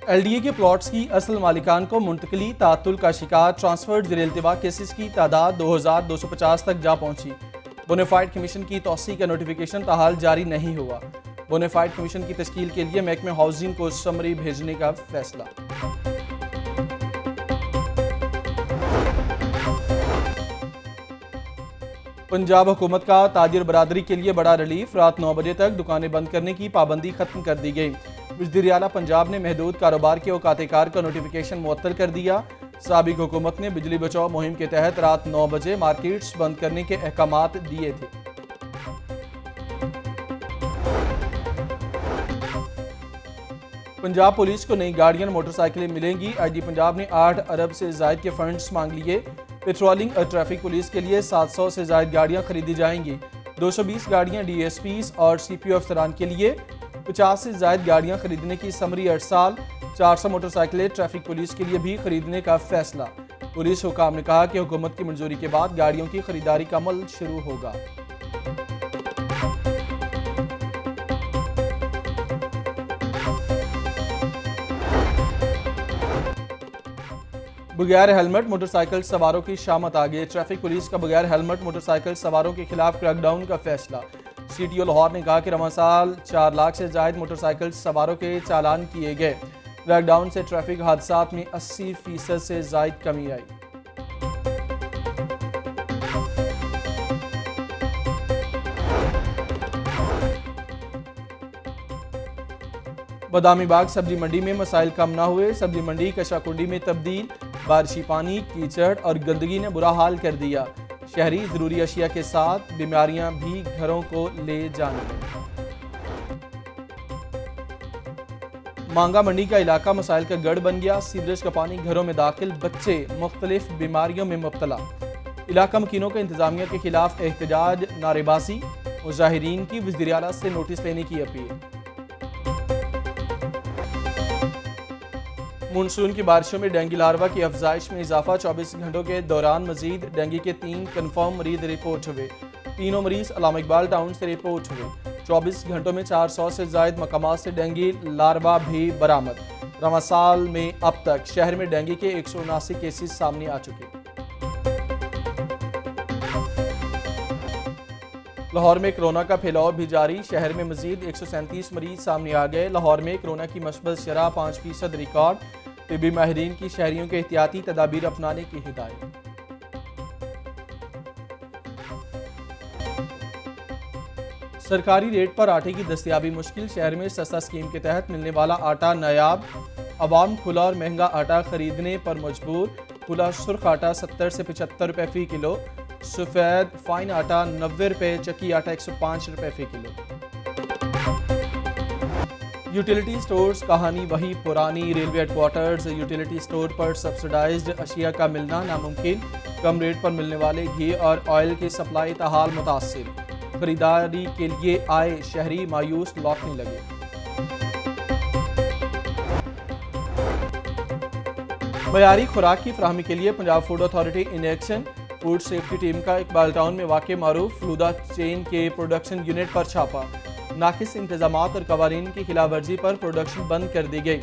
LDA के plots की असल मालिकान को मुंतकली तातुल का शिकार ट्रांसफर्ड ज़ेर-इल्तिवा केसेस की तादाद 2250 तक जा पहुंची। बोनाफाइड कमीशन की तौसी का नोटिफिकेशन ताहाल जारी नहीं हुआ। बोनाफाइड कमीशन की तश्कील के लिए महकमे हाउसिंग को समरी भेजने का फैसला। पंजाब हुकूमत का ताजिर बरादरी के लिए बड़ा रिलीफ। रात 9 बजे तक दुकानें बंद करने की पाबंदी खत्म कर दी गई। वज़ीर आला पंजाब ने महदूद कारोबार के औकात-ए-कार का नोटिफिकेशन मुअत्तल कर दिया। साबिक हुकूमत ने बिजली बचाओ मुहिम के तहत रात 9 बजे मार्केट्स बंद करने के अहकामात दिए थे। पंजाब पुलिस को नई गाड़ियां मोटरसाइकिलें मिलेंगी। IG पंजाब ने 8 अरब से ज़ायद के फंड्स मांग लिए। पेट्रोलिंग और ट्रैफिक पुलिस के लिए 700 से ज़ायद गाड़ियां खरीदी जाएंगी। 220 गाड़ियां DSPs और CPO अफसरान के लिए, 50 से ज़ायद गाड़ियां खरीदने की समरी 8 साल। 400 मोटरसाइकिलें ट्रैफिक पुलिस के लिए भी खरीदने का फैसला। पुलिस हुकाम ने कहा कि हुकूमत की मंजूरी के बाद गाड़ियों की खरीदारी का अमल शुरू होगा। बगैर हेलमेट मोटरसाइकिल सवारों की शामत आ गई। ट्रैफिक पुलिस का बगैर हेलमेट मोटरसाइकिल सवारों के खिलाफ क्रैकडाउन का फैसला। CTO लाहौर ने कहा कि रवां साल 4 लाख से ज़ायद मोटरसाइकिल सवारों के चालान किए गए। क्रैकडाउन से ट्रैफिक हादसात में 80% से ज़ायद कमी आई। बदामी बाग सब्जी मंडी में मसाइल कम ना हुए। सब्जी मंडी कशाकुंडी में तब्दील। बारिशी पानी, कीचड़ और गंदगी ने बुरा हाल कर दिया। शहरी जरूरी अशिया के साथ बीमारियां भी घरों को ले जाने लगी। मांगा मंडी का इलाका मसाइल का गढ़ बन गया। सीवरेज का पानी घरों में दाखिल, बच्चे मुख्तलिफ बीमारियों में मुब्तला। इलाका मकीनों का इंतजामिया के खिलाफ एहतजाज, नारेबाजी। मुजाहिरीन की वज़ीर आला से नोटिस लेने की अपील। मानसून की बारिशों में डेंगू लार्वा की अफजाइश में इजाफा। 24 घंटों के दौरान मजीद डेंगू के 3 कन्फर्म मरीज रिपोर्ट हुए। तीनों मरीज अल्लामा इकबाल टाउन से रिपोर्ट हुए। 24 घंटों में 400 से ज़ायद मकामात से डेंगू लार्वा भी बरामद। रवां साल में अब तक शहर में डेंगू के 179 केसेस सामने आ चुके। लाहौर में कोरोना का फैलाव भी जारी। शहर में मजीद 137 मरीज सामने आ गए। लाहौर में कोरोना की मस्बत शरह 5% रिकॉर्ड। तिब्बी माहिरीन की शहरियों के एहतियाती तदाबीर अपनाने की हिदायत। सरकारी रेट पर आटे की दस्तयाबी मुश्किल। शहर में सस्ता स्कीम के तहत मिलने वाला आटा नायाब। अवाम खुला और महंगा आटा खरीदने पर मजबूर। खुला सुर्ख आटा 70 से 75 रुपए फी किलो। सफ़ेद फाइन आटा 90 रुपए। चक्की आटा 105 रुपए फी किलो। यूटिलिटी स्टोर्स कहानी वही पुरानी। रेलवे हेडक्वार्टर्स यूटिलिटी स्टोर पर सब्सिडाइज्ड अशिया का मिलना नामुमकिन। कम रेट पर मिलने वाले घी और ऑयल की सप्लाई ताहाल मुतासिर। खरीदारी के लिए आए शहरी मायूस लौटने लगे। मयारी खुराक की फराहमी के लिए Punjab food authority in action. Food safety team का इकबाल टाउन में वाक़े मारूफ फलूदा चेन के प्रोडक्शन यूनिट पर छापा। नाकिस इंतजामात और कवानीन की खिलाफ वर्जी पर प्रोडक्शन बंद कर दी गई।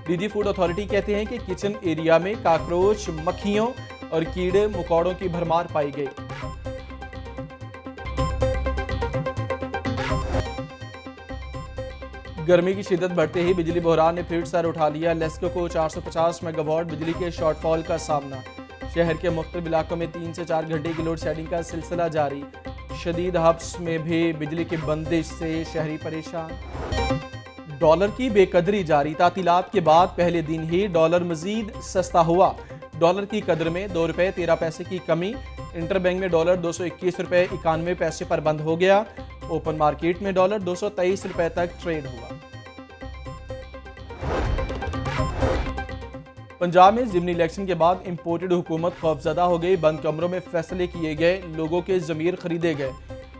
DG फूड अथॉरिटी कहते हैं कि किचन एरिया में काकरोच, मक्खियों और कीड़े मकोड़ों की भरमार पाई गई। गर्मी की शिद्दत बढ़ते ही बिजली बहरान ने फिर सर उठा लिया। लेस्को को 450 मेगावाट बिजली के शॉर्टफॉल का सामना। शहर के मुख्तलिफ इलाकों में 3 से 4 घंटे की लोड शेडिंग का सिलसिला जारी। शदीद हब्स में भी बिजली की बंदिश से शहरी परेशान। डॉलर की बेकदरी जारी। तातीलात के बाद पहले दिन ही डॉलर मजीद सस्ता हुआ। डॉलर की कदर में 2 रुपये 13 पैसे की कमी। इंटरबैंक में डॉलर 221 रुपये 91 पैसे पर बंद हो गया। ओपन मार्केट में डॉलर 223 रुपये तक ट्रेड हुआ। पंजाब में ज़िमनी इलेक्शन के बाद इंपोर्टेड हुकूमत खौफजदा हो गई। बंद कमरों में फैसले किए गए, लोगों के ज़मीर खरीदे गए।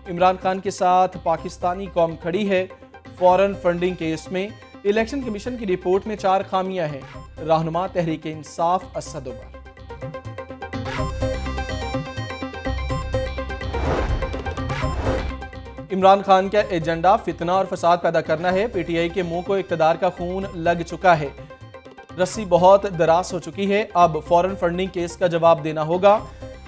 इमरान खान के साथ पाकिस्तानी कौम खड़ी है। फॉरेन फंडिंग केस में इलेक्शन कमीशन की रिपोर्ट में 4 खामियां हैं। रहनुमा तहरीक इंसाफ असद उमर। इमरान खान का एजेंडा फितना और फसाद पैदा करना है। PTI के मुंह को इक़्तिदार का खून लग चुका है। रस्सी बहुत दराज हो चुकी है, अब फॉरेन फंडिंग केस का जवाब देना होगा।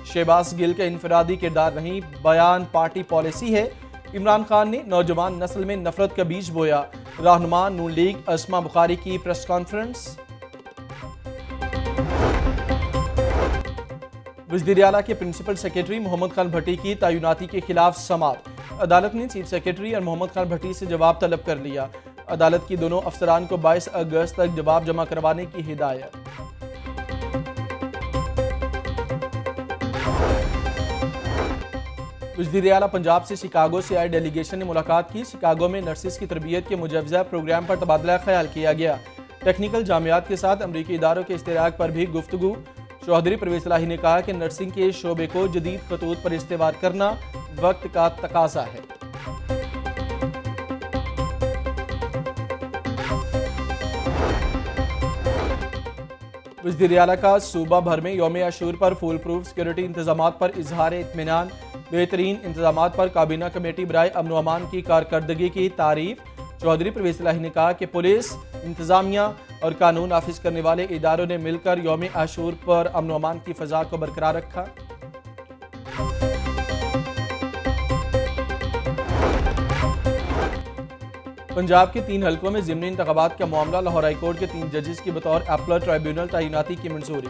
शहबाज गिल का इनफरादी किरदार नहीं, बयान पार्टी पॉलिसी है। इमरान खान ने नौजवान नस्ल में नफरत का बीज बोया। रहनुमा नून लीग अस्मा बुखारी की प्रेस कॉन्फ्रेंस। वज़ीर आला के प्रिंसिपल सेक्रेटरी मोहम्मद खान भट्टी की तैनाती के खिलाफ समाअत। अदालत ने चीफ सेक्रेटरी और मोहम्मद खान भट्टी से जवाब तलब कर लिया। अदालत की दोनों अफसरान को 22 अगस्त तक जवाब जमा करवाने की हिदायत। वज़ीर आला पंजाब से शिकागो से आए डेलीगेशन ने मुलाकात की। शिकागो में नर्सिस की तरबियत के मुजवजा प्रोग्राम पर तबादला ख्याल किया गया। टेक्निकल जामियात के साथ अमरीकी इदारों के इश्तिराक पर भी गुफ्तगू। चौधरी परवेज इलाही ने कहा कि नर्सिंग के शोबे को जदीद खतूत पर इस्तेवार करना वक्त का तकाजा है। वज़ीर आला का सूबा भर में यौम आशूर पर फुल प्रूफ सिक्योरिटी इंतजामात पर इजहार इत्मीनान। बेहतरीन इंतजामात पर काबीना कमेटी बराए अमन व अमान की कारकर्दगी की तारीफ। चौधरी परवेज इलाही ने कहा कि पुलिस, इंतजामिया और कानून नाफिज करने वाले इदारों ने मिलकर यौम आशूर पर अमन व अमान की फ़ज़ा को बरकरार रखा। पंजाब के 3 हलकों में ज़िमनी इंतखाबात का मामला। लाहौर हाई कोर्ट के 3 जजेस की बतौर अपीलेट ट्राइब्यूनल तैनाती की मंजूरी।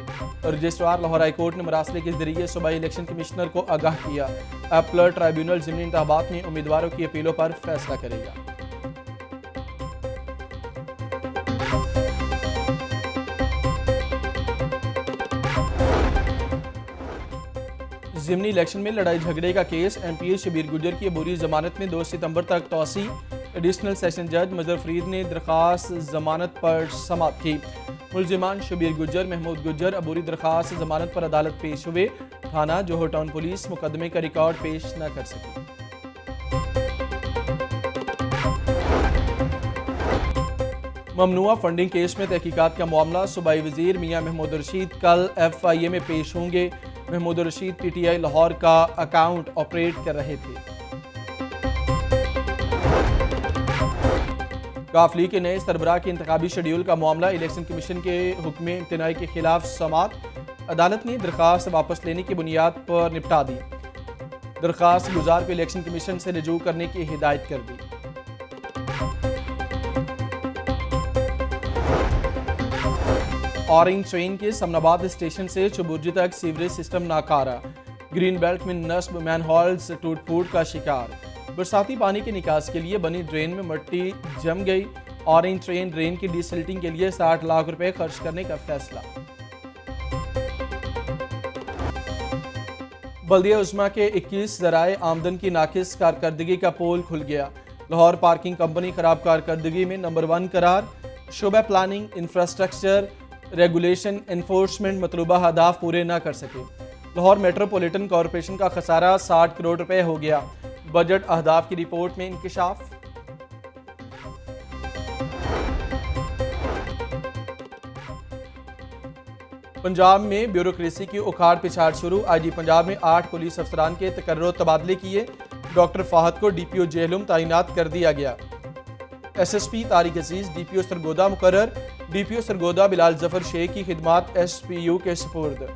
रजिस्ट्रार लाहौर हाई कोर्ट ने मरासले के जरिए सूबाई इलेक्शन कमिश्नर को आगाह किया। अपीलेट ट्राइब्यूनल ज़िमनी इंतखाबात में उम्मीदवारों की अपीलों पर फैसला करेगा। ज़िमनी इलेक्शन में लड़ाई झगड़े का केस। एमपी शबीर गुजर की अबूरी जमानत में 2 सितंबर तक तौसी। एडिशनल सेशन जज मजहर फरीद ने दरख्वास्त जमानत पर समाअत की। मुलजिमान शबीर गुजर, महमूद गुजर अबूरी दरख्वास्त जमानत पर अदालत पेश हुए। थाना जोहर टाउन पुलिस मुकदमे का रिकॉर्ड पेश न कर सकी। ममनुआ फंडिंग केस में तहकीकात का मामला। सूबाई वजीर मियां महमूद रशीद कल FIA में पेश होंगे। महमूद रशीद PTI लाहौर का अकाउंट ऑपरेट कर रहे थे। काफली के नए सरबराह के इंतखाबी शेड्यूल का मामला। इलेक्शन कमीशन के हुक्म इम्तनाई के खिलाफ समाअत। अदालत ने दरख्वास्त वापस लेने की बुनियाद पर निपटा दी। दरख्वास्त गुजार को इलेक्शन कमीशन से रजू करने की हिदायत कर दी। ऑरेंज ट्रेन के समनाबाद स्टेशन से चुबुर्जी तक सीवरेज सिस्टम नाकारा। ग्रीन बेल्ट में नस्ब मैनहोल्स टूट फूट का शिकार। बरसाती पानी के निकास के लिए बनी ड्रेन में मिट्टी जम गई। ऑरेंज ट्रेन ड्रेन की डिसल्टिंग के लिए 60 लाख रुपए खर्च करने का फैसला। बल्दिया उस्मा के 21 ज़राए आमदन की नाकिस कारकर्दगी का पोल खुल गया। लाहौर पार्किंग कंपनी खराब कारकर्दगी में नंबर 1 करार। शोबा प्लानिंग, इंफ्रास्ट्रक्चर, रेगुलेशन, एनफोर्समेंट मतलूबा अहदाफ पूरे न कर सके। लाहौर मेट्रोपॉलिटन कॉरपोरेशन का खसारा 60 करोड़ रुपए हो गया। बजट अहदाफ की रिपोर्ट में इंकिशाफ। पंजाब में ब्यूरोक्रेसी की उखाड़ पिछाड़ शुरू। IG पंजाब में 8 पुलिस अफसरान के तकर्रो तबादले किए। डॉक्टर फाहद को DPO जेहलुम तैनात कर दिया गया। SSP तारिक अजीज DPO सरगोदा मुकर्रर। DPO सरगोदा बिलाल जफर शेख की खिदमात SPU के सुपुर्द।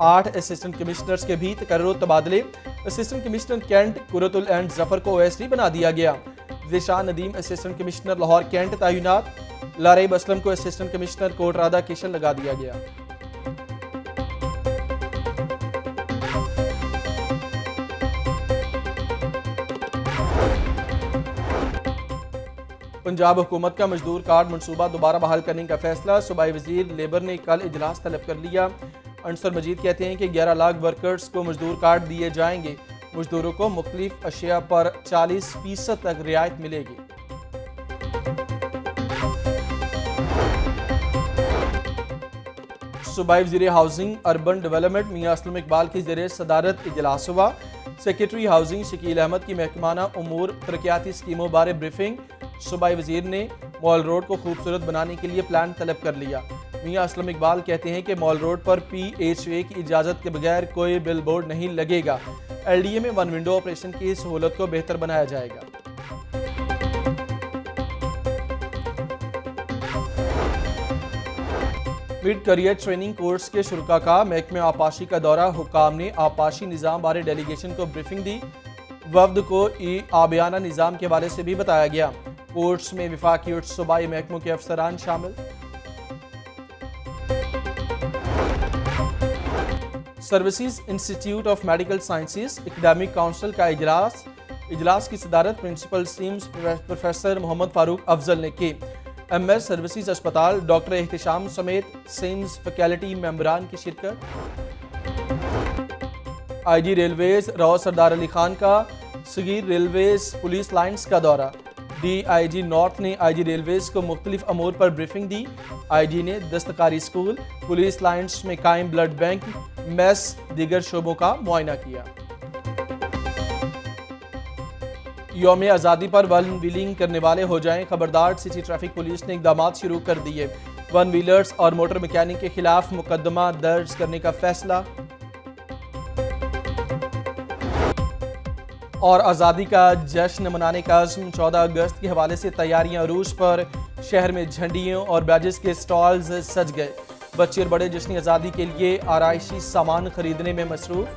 8 असिस्टेंट कमिश्नर्स के भी तकर्रो तबादले। Assistant commissioner cantt Qurratul Ain Zafar को OSD बना दिया गया। Zeeshan Nadeem assistant commissioner Lahore cantt तैनात। लारेब असलम को असिस्टेंट कमिश्नर कोटरादा किशन लगा दिया गया। पंजाब हुकूमत का मजदूर कार्ड मनसूबा दोबारा बहाल करने का फैसला। सूबाई वजीर लेबर ने कल इजलास तलब कर लिया। अंसर मजीद कहते हैं कि 11 लाख वर्कर्स को मजदूर कार्ड दिए जाएंगे। मजदूरों को मुख्तलिफ अशिया पर 40% तक रियायत मिलेगी। सूबाई वजीर हाउसिंग अर्बन डेवलपमेंट मियां असलम इकबाल की ज़ेरे सदारत इजलास हुआ। सेक्रेटरी हाउसिंग शकील अहमद की महकमाना उमूर तरक्याती स्कीमों बारे ब्रीफिंग। सूबाई वजीर ने मॉल रोड को खूबसूरत बनाने के लिए प्लान तलब कर लिया। मियां असलम इकबाल कहते हैं कि मॉल रोड पर PHA की इजाज़त के बगैर कोई बिल बोर्ड नहीं लगेगा। LDA में 1 विंडो ऑपरेशन की सहूलत को बेहतर बनाया जाएगा। मिड करियर ट्रेनिंग कोर्स के शुरुका का महकमे आपाशी का दौरा। हुक्काम ने आपाशी निज़ाम बारे डेलीगेशन को ब्रीफिंग दी। वफ्द को आबियाना निज़ाम के हवाले से भी बताया गया। कोर्स में विफाकी और सूबाई महकमों के अफसरान शामिल। Services institute of medical sciences academic council का इजलास की सदारत principal SIMS professor Mohammad Farooq Afzal ने की। MS सर्विसेज अस्पताल डॉक्टर एहतिशाम समेत सीम्स फैकल्टी मेंबरान की शिरकत। IG रेलवेज राव सरदार अली खान का सगीर रेलवेज पुलिस लाइन्स का दौरा। DIG नॉर्थ ने IG रेलवेज को मुख्तलिफ अमूर पर ब्रीफिंग दी। IG ने दस्तकारी स्कूल, पुलिस लाइन्स में कायम ब्लड बैंक, मेस दीगर शोबों का मुआयना किया। यौम आज़ादी पर वन व्हीलिंग करने वाले हो जाएं खबरदार। सिटी ट्रैफिक पुलिस ने इकदाम शुरू कर दिए। वन व्हीलर्स और मोटर मैकेनिक के खिलाफ मुकदमा दर्ज करने का फैसला। और आज़ादी का जश्न मनाने का अज़्म। 14 अगस्त के हवाले से तैयारियां अरूज पर। शहर में झंडियों और बैजेस के स्टॉल्स सज गए। बच्चे और बड़े जश्न आज़ादी के लिए आराइशी सामान खरीदने में मसरूफ।